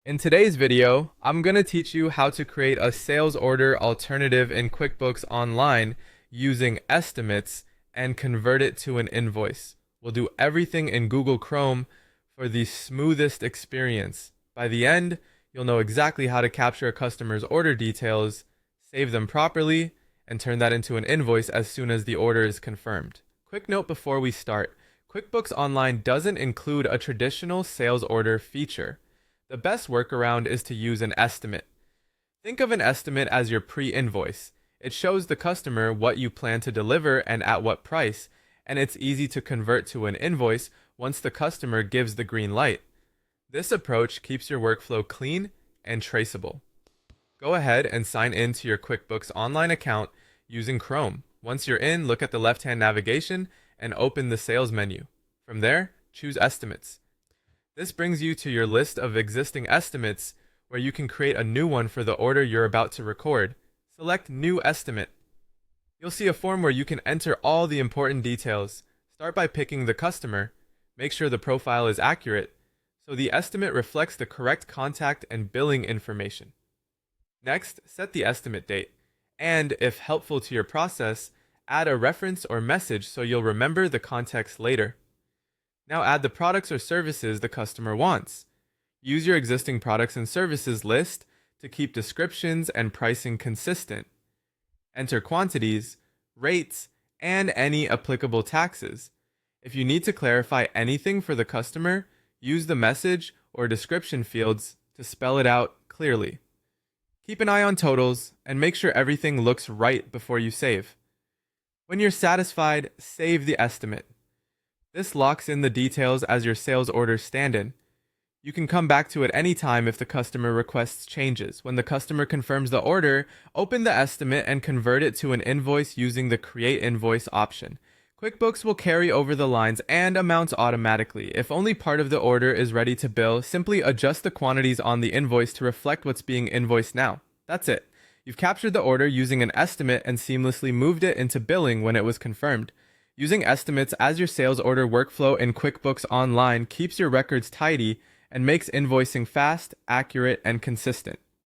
In today's video, I'm going to teach you how to create a sales order alternative in QuickBooks Online using estimates and convert it to an invoice. We'll do everything in Google Chrome for the smoothest experience. By the end, you'll know exactly how to capture a customer's order details, save them properly, and turn that into an invoice as soon as the order is confirmed. Quick note before we start, QuickBooks Online doesn't include a traditional sales order feature. The best workaround is to use an estimate. Think of an estimate as your pre-invoice. It shows the customer what you plan to deliver and at what price, and it's easy to convert to an invoice once the customer gives the green light. This approach keeps your workflow clean and traceable. Go ahead and sign in to your QuickBooks Online account using Chrome. Once you're in, look at the left-hand navigation and open the Sales menu. From there, choose Estimates. This brings you to your list of existing estimates where you can create a new one for the order you're about to record. Select New Estimate. You'll see a form where you can enter all the important details. Start by picking the customer. Make sure the profile is accurate, so the estimate reflects the correct contact and billing information. Next, set the estimate date, and if helpful to your process, add a reference or message so you'll remember the context later. Now add the products or services the customer wants. Use your existing products and services list to keep descriptions and pricing consistent. Enter quantities, rates, and any applicable taxes. If you need to clarify anything for the customer, use the message or description fields to spell it out clearly. Keep an eye on totals and make sure everything looks right before you save. When you're satisfied, save the estimate. This locks in the details as your sales order stand-in. You can come back to it any time if the customer requests changes. When the customer confirms the order, open the estimate and convert it to an invoice using the Create Invoice option. QuickBooks will carry over the lines and amounts automatically. If only part of the order is ready to bill, simply adjust the quantities on the invoice to reflect what's being invoiced now. That's it. You've captured the order using an estimate and seamlessly moved it into billing when it was confirmed. Using estimates as your sales order workflow in QuickBooks Online keeps your records tidy and makes invoicing fast, accurate, and consistent.